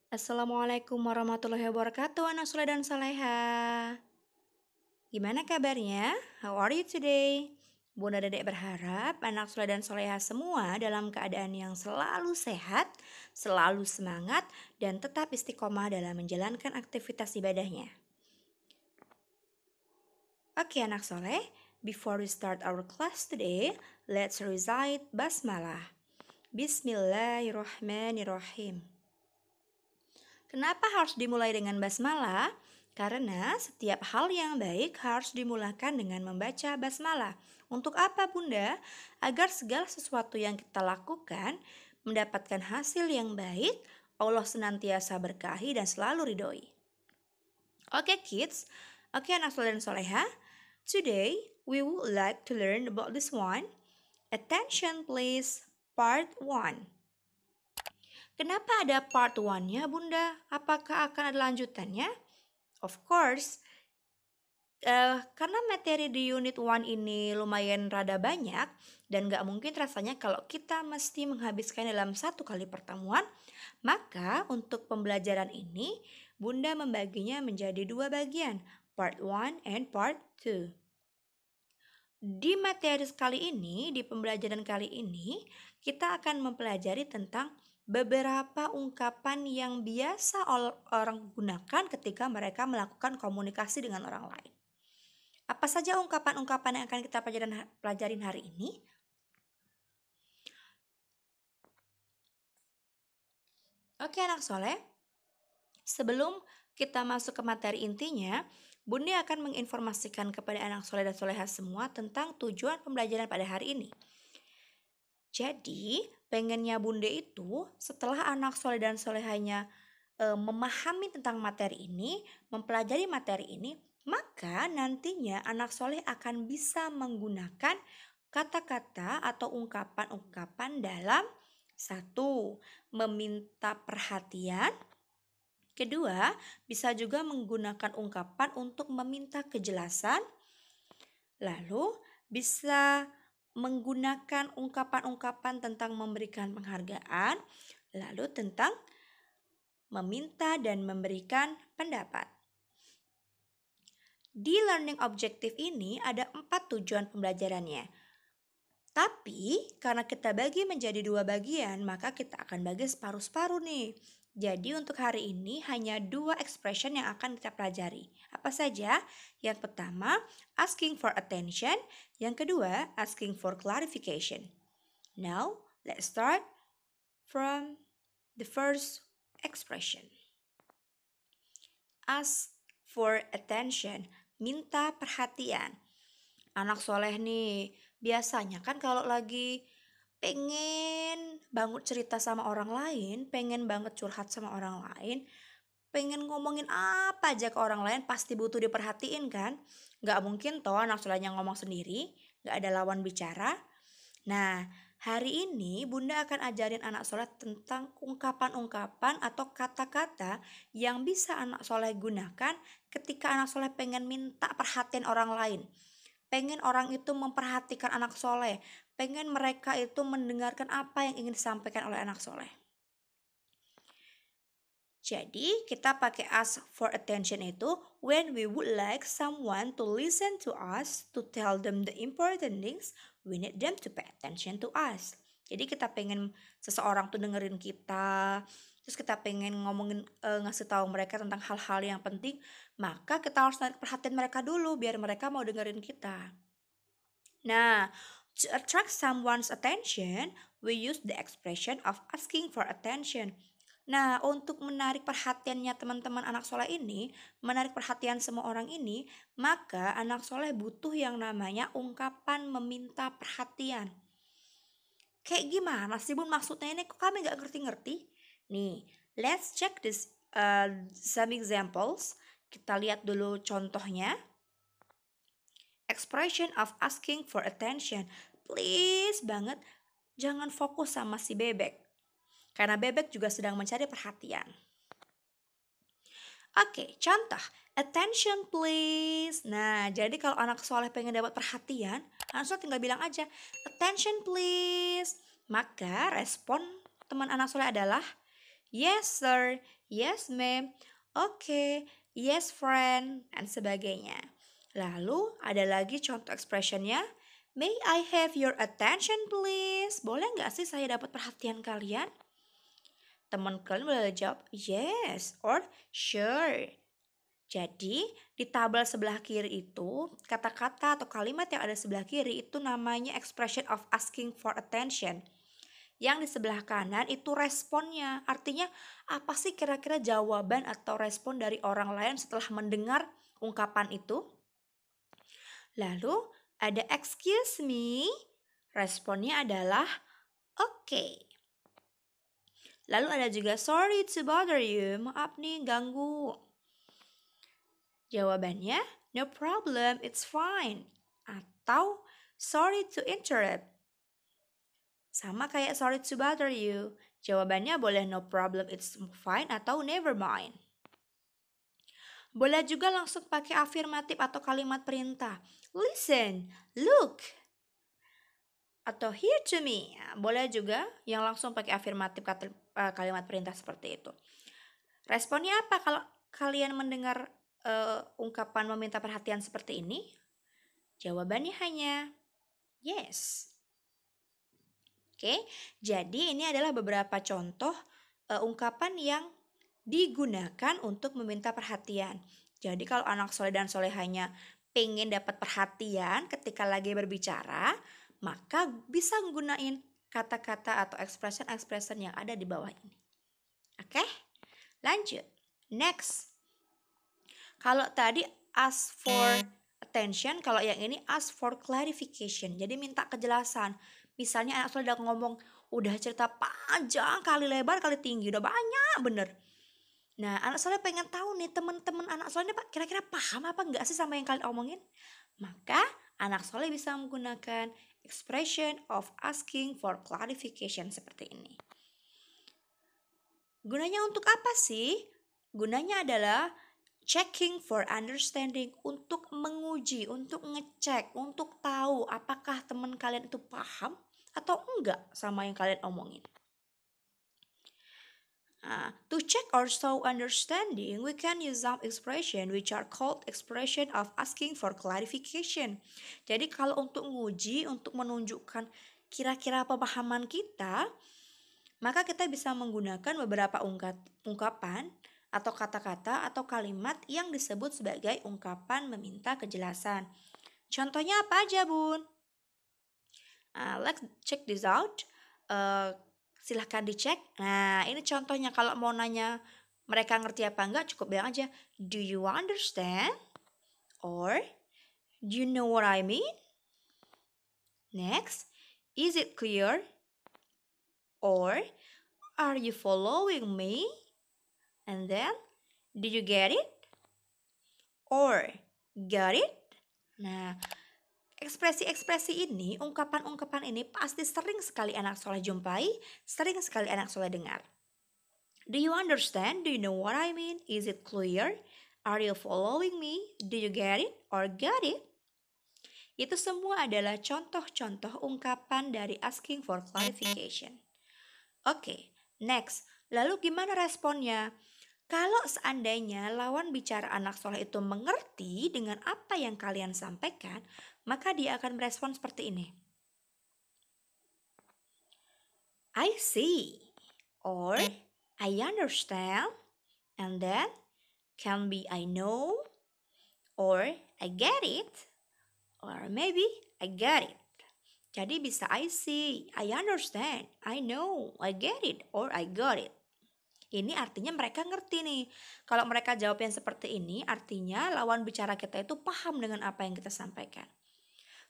Assalamualaikum warahmatullahi wabarakatuh, anak soleh dan soleha. Gimana kabarnya? How are you today? Bunda Dedek berharap anak soleh dan soleha semua dalam keadaan yang selalu sehat, selalu semangat, dan tetap istiqomah dalam menjalankan aktivitas ibadahnya. Oke anak soleh, before we start our class today, let's recite Basmalah. Bismillahirrahmanirrahim. Kenapa harus dimulai dengan basmalah? Karena setiap hal yang baik harus dimulakan dengan membaca basmalah. Untuk apa Bunda? Agar segala sesuatu yang kita lakukan mendapatkan hasil yang baik, Allah senantiasa berkahi dan selalu ridhoi. Oke kids, oke anak soleh dan soleha. Today we would like to learn about this one. Attention please, part 1. Kenapa ada part 1-nya, Bunda? Apakah akan ada lanjutannya? Of course, karena materi di unit 1 ini lumayan rada banyak dan gak mungkin rasanya kalau kita mesti menghabiskan dalam satu kali pertemuan, maka untuk pembelajaran ini Bunda membaginya menjadi 2 bagian, part 1 and part 2. Di materi kali ini, di pembelajaran kali ini, kita akan mempelajari tentang beberapa ungkapan yang biasa orang gunakan ketika mereka melakukan komunikasi dengan orang lain. Apa saja ungkapan-ungkapan yang akan kita pelajarin hari ini? Oke anak soleh, sebelum kita masuk ke materi intinya, Bunda akan menginformasikan kepada anak soleh dan soleha semua tentang tujuan pembelajaran pada hari ini. Jadi, pengennya Bunda itu setelah anak soleh dan solehanya memahami tentang materi ini, mempelajari materi ini, maka nantinya anak soleh akan bisa menggunakan kata-kata atau ungkapan-ungkapan dalam 1. Meminta perhatian. Kedua, bisa juga menggunakan ungkapan untuk meminta kejelasan. Lalu, bisa menggunakan ungkapan-ungkapan tentang memberikan penghargaan, lalu tentang meminta dan memberikan pendapat. Di learning objective ini ada 4 tujuan pembelajarannya. Tapi karena kita bagi menjadi 2 bagian, maka kita akan bagi separuh-separuh nih. Jadi untuk hari ini hanya 2 expression yang akan kita pelajari. Apa saja? Yang pertama, asking for attention. Yang kedua, asking for clarification. Now, let's start from the first expression. Ask for attention, minta perhatian. Anak soleh nih, biasanya kan kalau lagi pengen banget cerita sama orang lain, pengen banget curhat sama orang lain, pengen ngomongin apa aja ke orang lain pasti butuh diperhatiin kan. Gak mungkin toh anak solehnya ngomong sendiri, gak ada lawan bicara. Nah, hari ini Bunda akan ajarin anak soleh tentang ungkapan-ungkapan atau kata-kata yang bisa anak soleh gunakan ketika anak soleh pengen minta perhatian orang lain. Pengen orang itu memperhatikan anak soleh. Pengen mereka itu mendengarkan apa yang ingin disampaikan oleh anak soleh. Jadi kita pakai ask for attention itu when we would like someone to listen to us, to tell them the important things, we need them to pay attention to us. Jadi kita pengen seseorang tuh dengerin kita, terus kita pengen ngomongin ngasih tahu mereka tentang hal-hal yang penting, maka kita harus narik perhatian mereka dulu biar mereka mau dengerin kita. Nah, to attract someone's attention, we use the expression of asking for attention. Nah, untuk menarik perhatiannya teman-teman anak soleh ini, menarik perhatian semua orang ini, maka anak soleh butuh yang namanya ungkapan meminta perhatian. Kayak gimana sih Bun maksudnya ini? Kok kami gak ngerti-ngerti? Nih, let's check this some examples. Kita lihat dulu contohnya. Expression of asking for attention. Please banget, jangan fokus sama si bebek. Karena bebek juga sedang mencari perhatian. Oke, contoh. Attention please. Nah, jadi kalau anak soleh pengen dapat perhatian, anak soleh tinggal bilang aja, attention please. Maka respon teman anak soleh adalah, yes sir, Yes, ma'am. Okay. Yes, friend. Dan sebagainya. Lalu ada lagi contoh expressionnya. May I have your attention, please? Boleh nggak sih saya dapat perhatian kalian? Teman kalian boleh jawab yes or sure. Jadi, di tabel sebelah kiri itu, kata-kata atau kalimat yang ada sebelah kiri itu namanya expression of asking for attention. Yang di sebelah kanan itu responnya. Artinya, apa sih kira-kira jawaban atau respon dari orang lain setelah mendengar ungkapan itu? Lalu, ada excuse me. Responnya adalah okay. Lalu ada juga sorry to bother you. Maaf nih ganggu. Jawabannya, no problem, it's fine. Atau, sorry to interrupt. Sama kayak sorry to bother you. Jawabannya boleh no problem, it's fine atau never mind. Boleh juga langsung pakai afirmatif atau kalimat perintah. Listen, look, atau hear to me. Ya, boleh juga yang langsung pakai afirmatif kalimat perintah seperti itu. Responnya apa kalau kalian mendengar ungkapan meminta perhatian seperti ini? Jawabannya hanya yes. Oke, jadi ini adalah beberapa contoh ungkapan yang digunakan untuk meminta perhatian. Jadi kalau anak soleh dan solehanya pengen dapat perhatian ketika lagi berbicara, maka bisa menggunakan kata-kata atau expression-expression yang ada di bawah ini. Oke, lanjut. Next. Kalau tadi ask for attention, kalau yang ini ask for clarification. Jadi minta kejelasan. Misalnya anak soleh udah ngomong, udah cerita panjang kali lebar kali tinggi, udah banyak bener. Nah, anak soleh pengen tahu nih teman-teman anak soleh Pak kira-kira paham apa enggak sih sama yang kalian omongin? Maka anak soleh bisa menggunakan expression of asking for clarification seperti ini. Gunanya untuk apa sih? Gunanya adalah checking for understanding, untuk menguji, untuk ngecek, untuk tahu apakah teman kalian itu paham atau enggak sama yang kalian omongin. To check or show understanding, we can use some expression which are called expression of asking for clarification. Jadi kalau untuk menguji, untuk menunjukkan kira-kira pemahaman kita, maka kita bisa menggunakan beberapa ungkapan atau kata-kata atau kalimat yang disebut sebagai ungkapan meminta kejelasan. Contohnya apa aja, Bun? Let's check this out. Silahkan dicek. Nah, ini contohnya kalau mau nanya mereka ngerti apa enggak, cukup bilang aja, do you understand? Or, do you know what I mean? Next, is it clear? Or, are you following me? And then, did you get it? Or, got it? Nah, ekspresi-ekspresi ini, ungkapan-ungkapan ini pasti sering sekali anak soleh jumpai, sering sekali anak soleh dengar. Do you understand? Do you know what I mean? Is it clear? Are you following me? Do you get it? Or got it? Itu semua adalah contoh-contoh ungkapan dari asking for clarification. Oke, next. Lalu gimana responnya? Kalau seandainya lawan bicara anak soleh itu mengerti dengan apa yang kalian sampaikan, maka dia akan merespon seperti ini. I see, or I understand, and then can be I know, or I get it, or maybe I got it. Jadi bisa I see, I understand, I know, I get it, or I got it. Ini artinya mereka ngerti nih. Kalau mereka jawab yang seperti ini, artinya lawan bicara kita itu paham dengan apa yang kita sampaikan.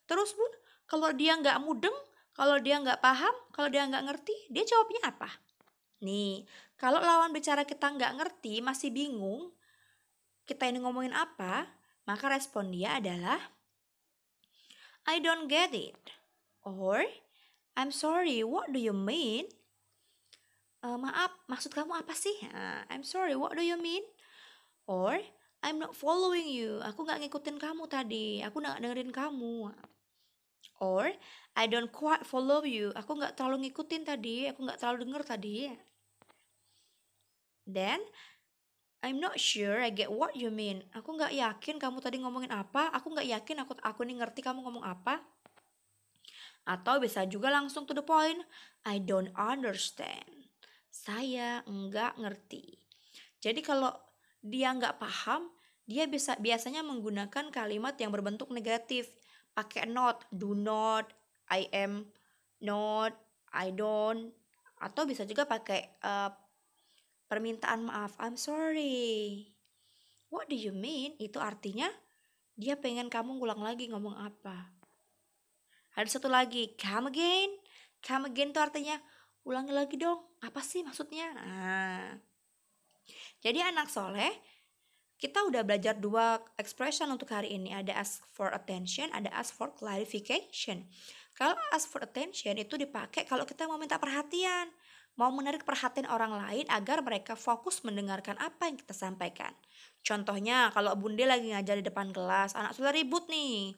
Terus Bun, kalau dia nggak mudeng, kalau dia nggak paham, kalau dia nggak ngerti, dia jawabnya apa? Nih, kalau lawan bicara kita nggak ngerti, masih bingung, kita ini ngomongin apa, maka respon dia adalah I don't get it. Or, I'm sorry, what do you mean? Maaf, maksud kamu apa sih? I'm sorry, what do you mean? Or, I'm not following you. Aku gak ngikutin kamu tadi. Aku gak dengerin kamu. Or, I don't quite follow you. Aku gak terlalu ngikutin tadi. Aku gak terlalu denger tadi. Then, I'm not sure I get what you mean. Aku nggak yakin kamu tadi ngomongin apa. Aku nggak yakin aku nih ngerti kamu ngomong apa. Atau bisa juga langsung to the point. I don't understand. Saya nggak ngerti. Jadi kalau dia nggak paham, dia biasanya menggunakan kalimat yang berbentuk negatif. Pakai not, do not, I am not, I don't. Atau bisa juga pakai permintaan maaf, I'm sorry. What do you mean? Itu artinya dia pengen kamu ngulang lagi ngomong apa. Ada satu lagi, come again. Come again itu artinya ulangi lagi dong. Apa sih maksudnya? Nah, jadi anak soleh, kita udah belajar dua expression untuk hari ini. Ada ask for attention, ada ask for clarification. Kalau ask for attention itu dipakai kalau kita mau minta perhatian. Mau menarik perhatian orang lain agar mereka fokus mendengarkan apa yang kita sampaikan. Contohnya kalau Bunde lagi ngajar di depan kelas, anak sudah ribut nih.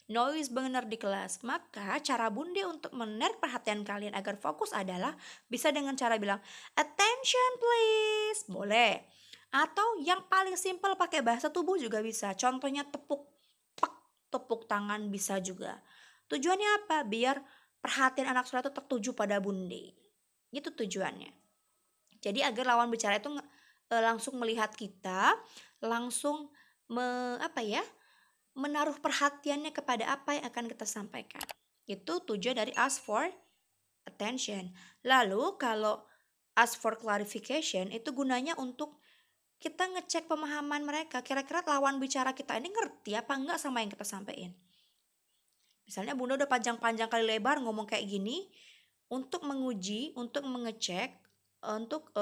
Noise benar di kelas. Maka cara Bunde untuk menarik perhatian kalian agar fokus adalah bisa dengan cara bilang, attention please. Boleh. Atau yang paling simpel pakai bahasa tubuh juga bisa. Contohnya tepuk, pak, tepuk tangan bisa juga. Tujuannya apa? Biar perhatian anak soleh itu tertuju pada Bunde. Itu tujuannya. Jadi agar lawan bicara itu langsung melihat kita, langsung menaruh perhatiannya kepada apa yang akan kita sampaikan. Itu tujuan dari ask for attention. Lalu kalau ask for clarification itu gunanya untuk kita ngecek pemahaman mereka. Kira-kira lawan bicara kita ini ngerti apa enggak sama yang kita sampaikan. Misalnya Bunda udah panjang-panjang kali lebar ngomong kayak gini, untuk menguji, untuk mengecek, untuk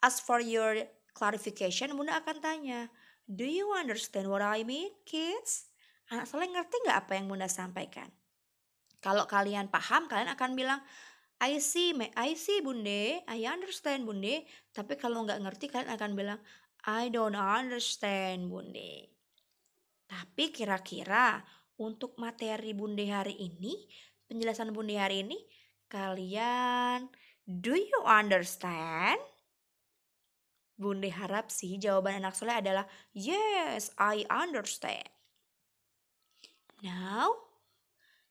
ask for your clarification, Bunda akan tanya, do you understand what I mean, kids? Anak soleh ngerti nggak apa yang Bunda sampaikan? Kalau kalian paham, kalian akan bilang, I see Bunde, I understand Bunde. Tapi kalau nggak ngerti, kalian akan bilang, I don't understand Bunde. Tapi kira-kira untuk materi Bunde hari ini, penjelasan Bunde hari ini, kalian do you understand? Bunde harap sih jawaban anak soleh adalah yes, I understand. Now,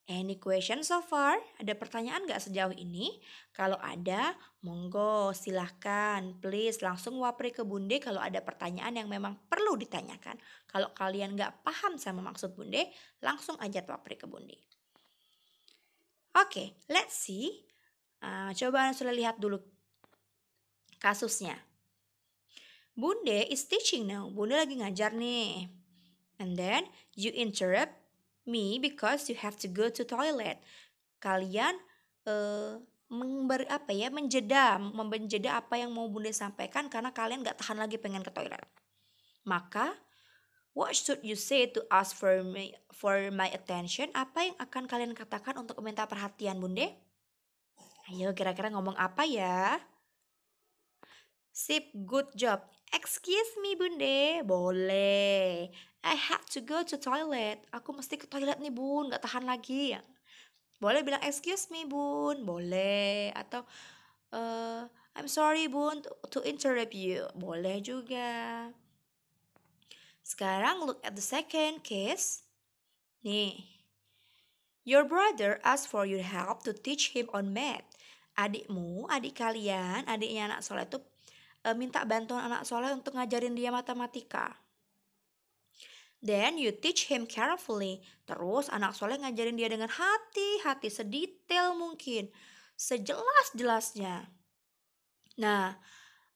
any question so far? Ada pertanyaan gak sejauh ini? Kalau ada, monggo silahkan. Please langsung wapri ke Bunde kalau ada pertanyaan yang memang perlu ditanyakan. Kalau kalian gak paham sama maksud Bunde, langsung aja wapri ke Bunde. Oke, let's see. Coba sudah lihat dulu kasusnya. Bunde is teaching now. Bunde lagi ngajar nih. And then you interrupt me because you have to go to toilet. Kalian menjeda apa yang mau Bunde sampaikan karena kalian gak tahan lagi pengen ke toilet. Maka what should you say to ask for my attention? Apa yang akan kalian katakan untuk meminta perhatian Bunde? Ayo kira-kira ngomong apa ya? Sip, good job. Excuse me Bunde, boleh. I have to go to toilet. Aku mesti ke toilet nih Bun, gak tahan lagi. Boleh bilang excuse me Bun, boleh. Atau I'm sorry Bun to interrupt you, boleh juga. Sekarang look at the second case. Nih, your brother asked for your help to teach him on math. Adik kalian, adiknya anak soleh itu minta bantuan anak soleh untuk ngajarin dia matematika. Then you teach him carefully. Terus anak soleh ngajarin dia dengan hati-hati, sedetail mungkin, sejelas-jelasnya. Nah,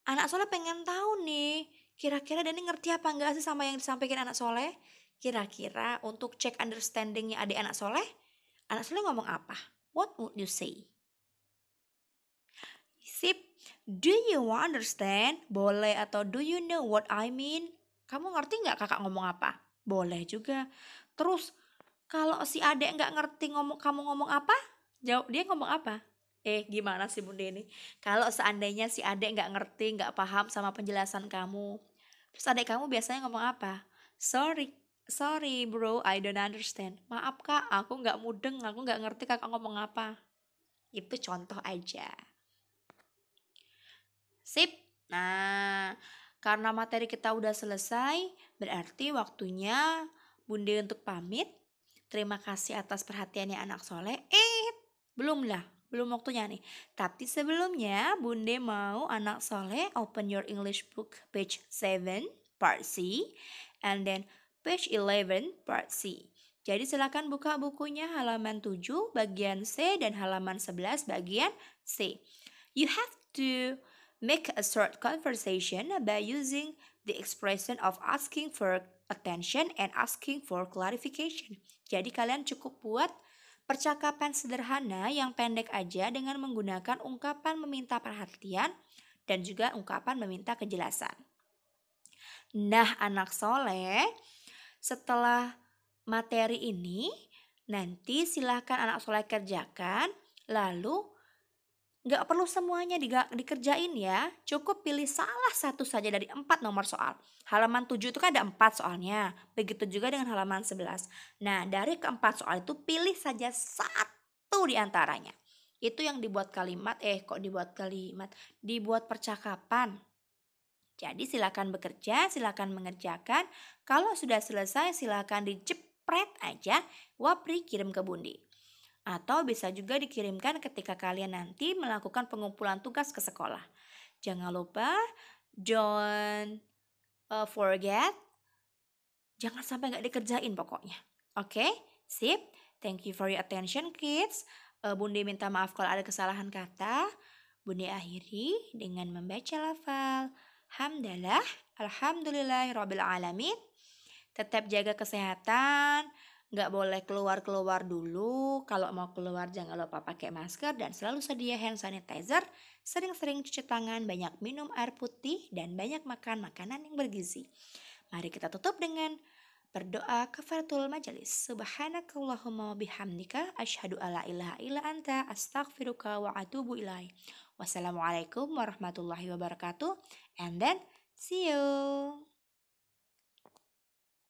anak soleh pengen tahu nih, kira-kira Dani ngerti apa enggak sih sama yang disampaikan anak soleh? Kira-kira untuk cek understandingnya adik anak soleh ngomong apa? What would you say? Sip, do you understand? Boleh, atau do you know what I mean? Kamu ngerti nggak kakak ngomong apa? Boleh juga. Terus kalau si adek nggak ngerti kamu ngomong apa? Jawab dia ngomong apa? Gimana sih Bunda ini? Kalau seandainya si adek nggak ngerti, nggak paham sama penjelasan kamu, terus adek kamu biasanya ngomong apa? Sorry bro, I don't understand. Maaf kak, aku nggak mudeng, aku nggak ngerti kakak ngomong apa. Itu contoh aja. Sip. Nah, Karena materi kita udah selesai, berarti waktunya Bunda untuk pamit. Terima kasih atas perhatiannya anak soleh. Belum lah, belum waktunya nih. Tapi sebelumnya Bunda mau anak soleh open your English book page 7 part C and then page 11 part C. Jadi silakan buka bukunya halaman 7 bagian C dan halaman 11 bagian C. You have to make a short conversation by using the expression of asking for attention and asking for clarification. Jadi kalian cukup buat percakapan sederhana yang pendek aja dengan menggunakan ungkapan meminta perhatian dan juga ungkapan meminta kejelasan. Nah, anak soleh, setelah materi ini, nanti silahkan anak soleh kerjakan, lalu nggak perlu semuanya dikerjain ya, cukup pilih salah satu saja dari 4 nomor soal. Halaman 7 itu kan ada 4 soalnya, begitu juga dengan halaman 11. Nah, dari keempat soal itu pilih saja satu di antaranya. Itu yang dibuat kalimat, dibuat percakapan. Jadi silakan bekerja, silakan mengerjakan. Kalau sudah selesai silakan dijepret aja, wapri kirim ke Bundi. Atau bisa juga dikirimkan ketika kalian nanti melakukan pengumpulan tugas ke sekolah. Jangan lupa, don't forget, jangan sampai nggak dikerjain pokoknya. Oke, sip. Thank you for your attention kids. Bundi minta maaf kalau ada kesalahan kata. Bundi akhiri dengan membaca lafal Hamdalah, Alhamdulillahirabbil alamin. Tetap jaga kesehatan, nggak boleh keluar-keluar dulu. Kalau mau keluar jangan lupa pakai masker dan selalu sedia hand sanitizer. Sering-sering cuci tangan, banyak minum air putih, dan banyak makan makanan yang bergizi. Mari kita tutup dengan berdoa kafaratul majelis. Subhanakallahumma bihamdika asyhadu alla ilaha illa anta astaghfiruka wa atubu ilaik. Wassalamualaikum warahmatullahi wabarakatuh. And then see you.